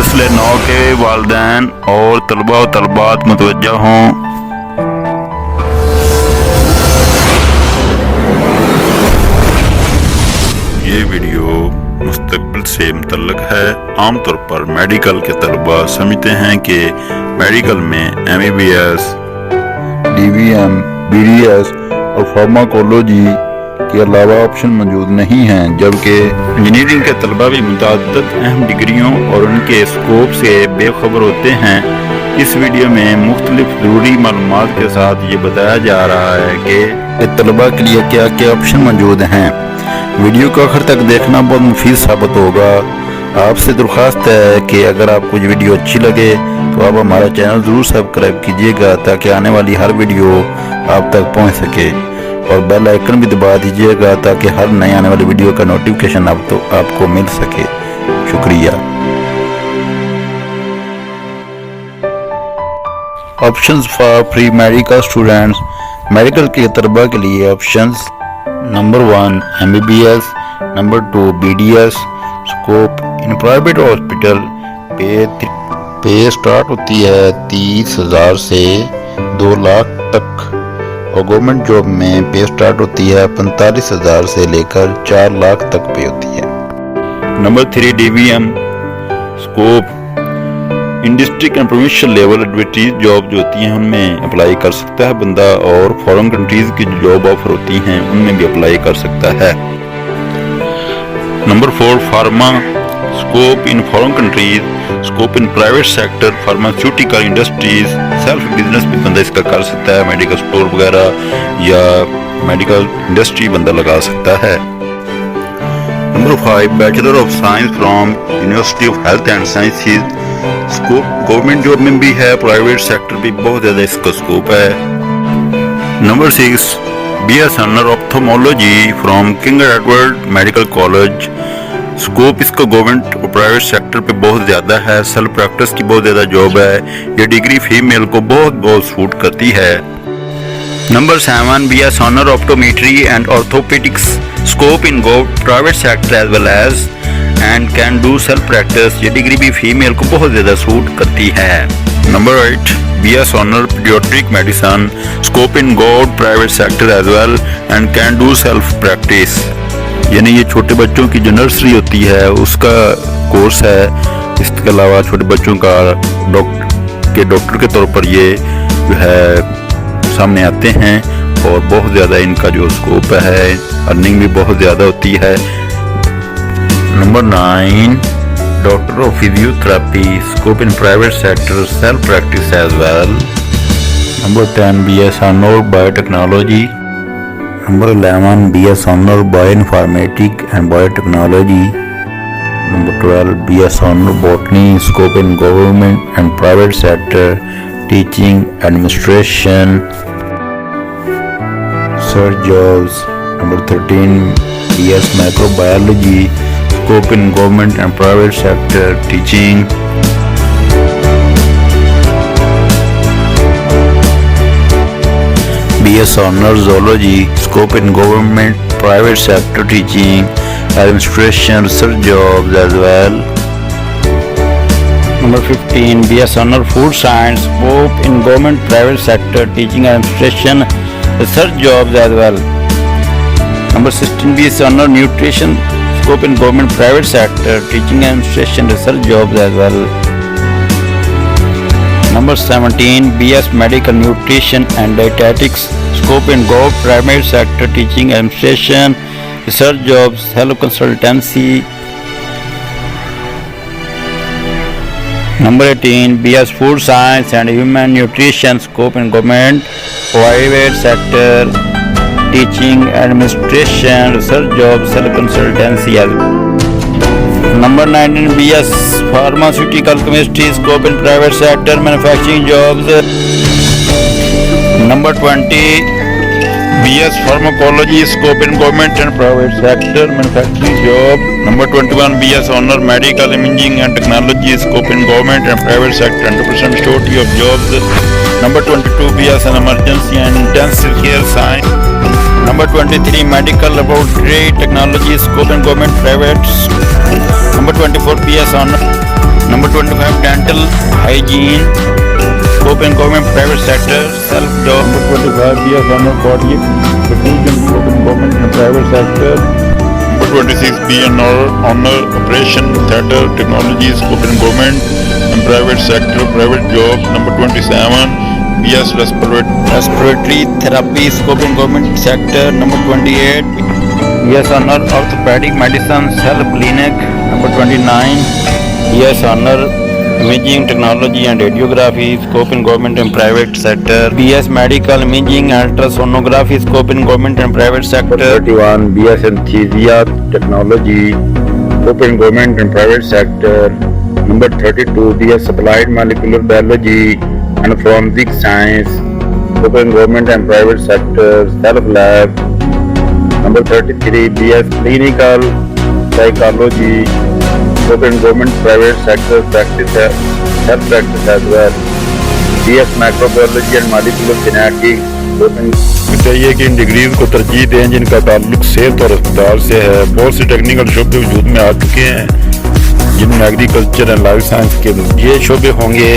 नस्ल नौ के वालिदैन और तलबा व तलबात मुतवज्जा हों। ये वीडियो मुस्तकबिल से मुतल्लक है। आमतौर पर मेडिकल के तलबा समझते हैं कि मेडिकल में MBBS, DVM, BDS और फार्माकोलॉजी के अलावा ऑप्शन मौजूद नहीं हैं, जबकि इंजीनियरिंग के तलबा भी मुतअद्दिद अहम डिग्रियों और उनके स्कोप से बेखबर होते हैं। इस वीडियो में मुख्तलिफ ज़रूरी मालूमात के साथ ये बताया जा रहा है कि तलबा के लिए क्या क्या ऑप्शन मौजूद हैं। वीडियो को आखिर तक देखना बहुत मुफीद साबित होगा। आपसे दरख्वास्त है कि अगर आपको ये वीडियो अच्छी लगे तो आप हमारा चैनल ज़रूर सब्सक्राइब कीजिएगा ताकि आने वाली हर वीडियो आप तक पहुंच सके, और बेल आइकन भी दबा दीजिएगा ताकि हर नए आने वाली वीडियो का नोटिफिकेशन आपको मिल सके। शुक्रिया। Options for pre medical students. Medical के तलबा के लिए options: number 1 MBBS, number 2 BDS। Scope in private hospital पे स्टार्ट होती है 30,000 से 2 लाख तक, और गवर्नमेंट जॉब में पे स्टार्ट होती है 45,000 से लेकर 4 लाख तक पे होती है। Number 3 DVM। Scope in district and provincial level advertise job जो होती हैं उनमें अप्लाई कर सकता है बंदा, और फॉरेन कंट्रीज की जो जॉब ऑफर होती हैं उनमें भी अप्लाई कर सकता है। Number 4 pharma. Scope in foreign countries. Scope in private sector, pharmaceutical industries. Self business भी बंदा इसका कर सकता है, मेडिकल स्टोर वगैरह या मेडिकल इंडस्ट्री बंदा लगा सकता है। Number 5 bachelor of science from university of health and sciences. Scope government job में भी है, प्राइवेट सेक्टर भी बहुत ज्यादा इसका स्कोप है। Number 6 BS honour ophthalmology from King Edward Medical College. Scope इसका गवर्नमेंट और प्राइवेट सेक्टर पे बहुत ज़्यादा है, सेल्फ प्रैक्टिस की बहुत ज़्यादा जॉब है। ये डिग्री फीमेल को बहुत सूट करती है। Number 7 BS honour optometry and orthopaedics. Scope in private sector as well as and can do self practice. ये डिग्री भी फीमेल को बहुत ज़्यादा सूट करती है। Number 8 BS honour paediatric medicine. Scope in private sector as well and can do self practice. यानी ये छोटे बच्चों की जो नर्सरी होती है उसका कोर्स है। इसके अलावा छोटे बच्चों का डॉक्टर के तौर पर ये जो है सामने आते हैं, और बहुत ज़्यादा इनका जो स्कोप है, अर्निंग भी बहुत ज़्यादा होती है। Number 9 doctor of physiotherapy. Scope in private sector, self practice as well. Number 10 BS honour biotechnology. Number 11 BS Honor Bioinformatics and Biotechnology. Number 12 BS Honor Botany. Scope in government and private sector, teaching, administration, search jobs. Number 13 BS Microbiology. Scope in government and private sector, teaching. BS Honor Zoology. Scope in government, private sector, teaching, administration, research jobs as well. Number 15 BS Honor Food Science. Scope in government, private sector, teaching, administration, research jobs as well. Number 16 BS Honor Nutrition. Scope in government, private sector, teaching, administration, research jobs as well. Number 17 BS Medical Nutrition and Dietetics. Scope in private sector, teaching, administration, research jobs, health consultancy. Number 18 BS Food Science and Human Nutrition. Scope in government, private sector, teaching, administration, research jobs, health consultancy as well. Number 19 BS Pharmaceutical Chemistry. Scope in private sector, manufacturing jobs. Number 20 BS Pharmacology. Scope in government and private sector, manufacturing job. Number 21 BS Honor Medical Imaging and Technology. Scope in government and private sector, 100% surety of jobs. Number 22 BS in Emergency and Intensive Care Science. Number 23 Medical Laboratory Technology. Scope in government, private. Number 24 BS Honor Number 25, dental hygiene, scope in government private sector, self-job. Number 25, BS honor body procedure, scope in government and private sector. Number 26, honor operation theater technology, scope in government and private sector, private jobs. Number 27, BS respiratory therapy, scope in government sector. Number 28, BS honor orthopedic medicine, self clinic. Number 29, BS honor imaging technology and radiography, scope in government and private sector. BS medical imaging and ultrasonography, scope in government and private sector. 31, BS anesthesia technology, scope in government and private sector. Number 32, BS applied molecular biology and forensic science, scope in government and private sector, self lab. Number 33, BS clinical psychology, scope in government private sector, practice self practice as well. BS microbiology and molecular genetics, scope in चाहिए कि इन degrees को तरजीह दें जिनका ताल्लुक सेहत और अस्पताल से है। बहुत से टेक्निकल शोबे वजूद में आ चुके हैं जिनमें एग्रीकल्चर एंड लाइफ साइंस के ये शोबे होंगे।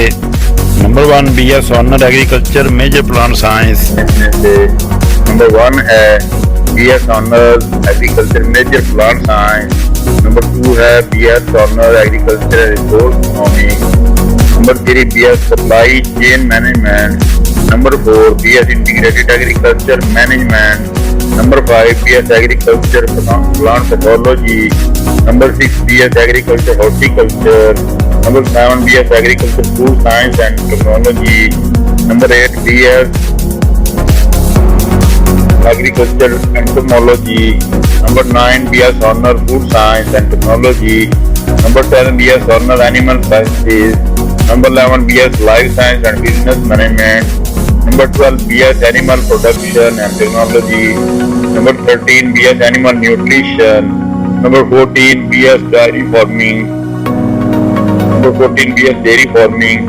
Number 1, BS honour agriculture major plant science. Number 1 है BS honour agriculture major plant science. Number 2 है BS honour agriculture resource economics. Number 3, BS supply chain management. Number 4, BS integrated agriculture management. Number 5, BS agriculture plant pathology. Number 6, BS agriculture horticulture. Number 7, BS agriculture food science and technology. Number 8, BS agriculture entomology. Number 9, BS honor food science and technology. Number 10, BS honor animal sciences. Number 11, BS life science and business management. Number 12, BS animal production and technology. Number 13, BS animal nutrition. Number 14, BS dairy farming. Number 14, BS dairy farming.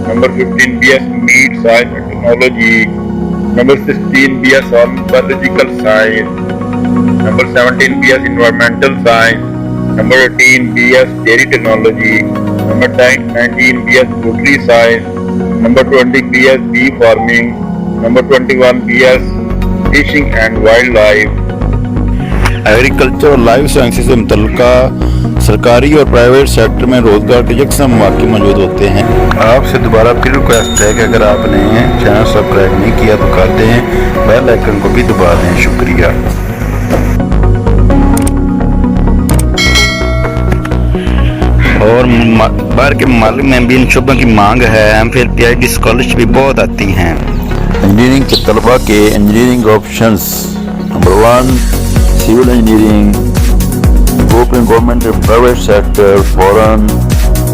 Number 15, BS meat science and technology. Number 16, BS on biological science. Number 17, BS environmental science. Number 18, BS dairy technology. Number 19, BS poultry science. Number 20, BS bee farming. Number 21, BS fishing and wildlife. Agriculture और life sciences से मुतल्लिका सरकारी और private sector में रोजगार के यकसम मौके मौजूद होते हैं। आपसे दोबारा फिर रिक्वेस्ट है कि अगर आपने चैनल सब्सक्राइब नहीं किया तो कर दें, बेल आइकन को भी दबा दें। शुक्रिया। और बाहर के ममालिक में भी इन शोबों की मांग है। फिर PhD स्कॉलरशिप भी बहुत आती हैं। इंजीनियरिंग के तलबा के engineering options. Number 1, civil engineering, scope in government and private sector, foreign.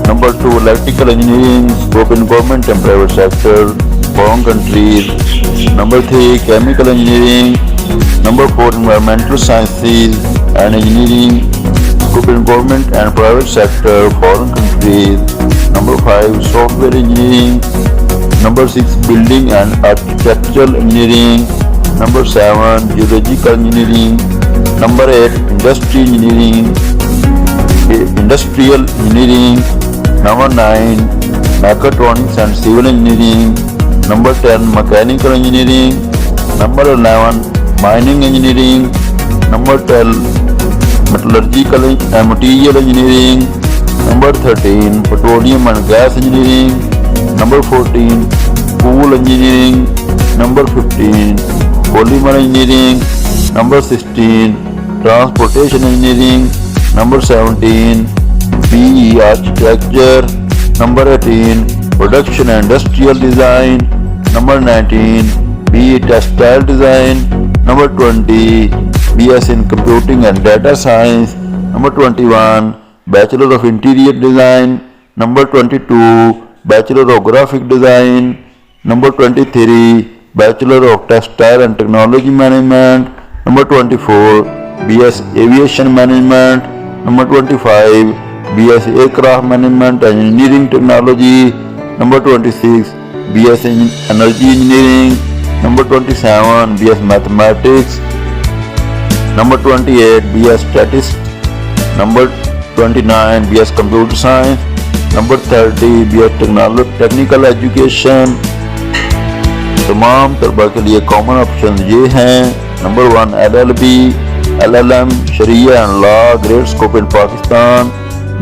Number 2, electrical engineering, scope in government and private sector, foreign countries. Number 3, chemical engineering. Number 4, environmental sciences and engineering, scope in government and private sector, foreign countries. Number 5, software engineering. Number 6, building and architectural engineering. Number 7, geological engineering. Number 8, industrial engineering. Number 9, mechatronics and civil engineering. Number 10, mechanical engineering. Number 11, mining engineering. Number 12, metallurgical and material engineering. Number 13, petroleum and gas engineering. Number 14, pool engineering. Number 15, polymer engineering. Number 16, transportation engineering. Number 17, BE architecture. Number 18, production and industrial design. Number 19, BE textile design. Number 20, BS in computing and data science. Number 21, Bachelor of Interior Design. Number 22, Bachelor of Graphic Design. Number 23, Bachelor of Textile and Technology Management. Number 24, BS Aviation Management. Number 25, BS Aircraft Management and Engineering Technology. Number 26, BS Energy Engineering. Number 27, BS Mathematics. Number 28, BS Statistics. Number 29, BS Computer Science. Number 30 BS technical education. तमाम तलबा के लिए common option ये हैं। Number 1 LLB, LLM, शरिया and law, great scope in Pakistan.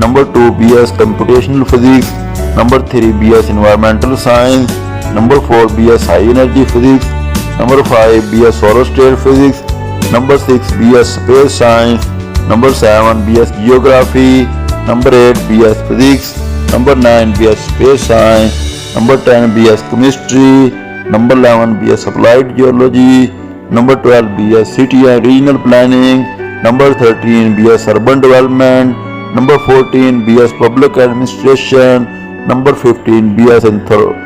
Number 2 BS computational physics. Number 3 BS environmental science. Number 4 BS high energy physics. Number 5 BS solar state physics. Number 6 BS space science. Number 7 BS geography. Number 8 BS physics. Number 9 BS space science. Number 10 BS chemistry. Number 11 BS applied geology. Number 12 BS city and regional planning. Number 13 BS urban development. Number 14 BS public administration. Number 15 BS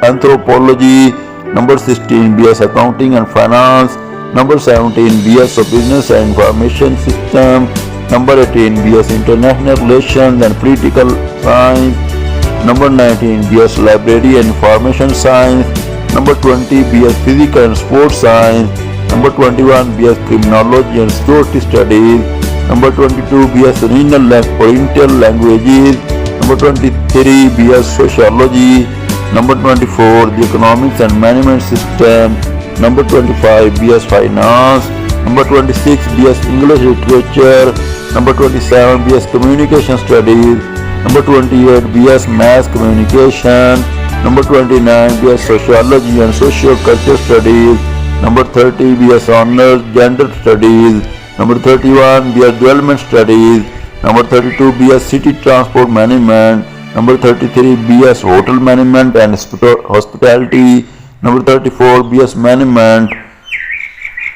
anthropology. Number 16 BS accounting and finance. Number 17 BS of business and information system. Number 18 BS international relations and political science. Number 19 BS library and information science. Number 20 BS physical and sports science. Number 21 BS criminology and security studies. Number 22 BS regional oriental languages. Number 23 BS sociology. Number 24 the economics and management system. Number 25 BS finance. Number 26 BS English literature. Number 27 BS communication studies. Number 28 BS mass communication. Number 29 BS sociology and social culture studies. Number 30 BS honors gender studies. Number 31 BS development studies. Number 32 BS city transport management. Number 33 BS hotel management and hospitality. Number 34 BS management.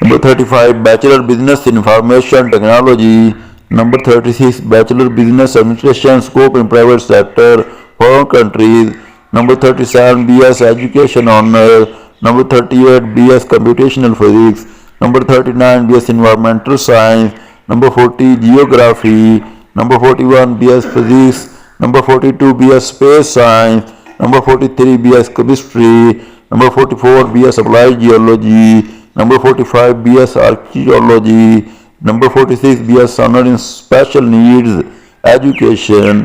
Number 35 bachelor business information technology. Number 36 bachelor business administration, scope in private sector, foreign countries. Number 37 BS education honor. Number 38 BS computational physics. Number 39 BS environmental science. Number 40 geography. Number 41 BS physics. Number 42 BS space science. Number 43 BS chemistry. Number 44 BS applied geology. Number 45 BS archaeology. Number 46 BS honor in special needs education.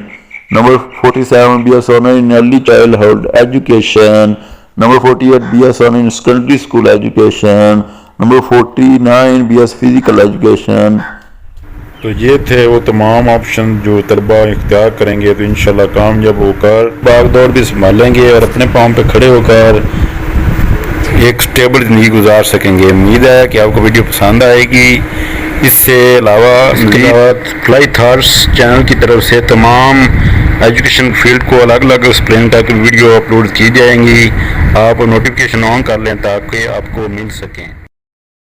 Number 47 BS honor in early childhood education. Number 48 BS honor in secondary school education. Number 49 BS physical education. तो ये थे वो तमाम option जो तलबा इख्तियार करेंगे तो इंशाल्लाह कामयाब होकर भाग दौड़ भी संभालेंगे और अपने पाँव पे खड़े होकर एक स्टेबल ज़िंदगी गुजार सकेंगे। उम्मीद है कि आपको वीडियो पसंद आएगी। इससे अलावा फ्लाई थॉट्स चैनल की तरफ से तमाम एजुकेशन फील्ड को अलग अलग एक्सप्लेन करके वीडियो अपलोड की जाएंगी। आप नोटिफिकेशन ऑन कर लें ताकि आपको मिल सकें।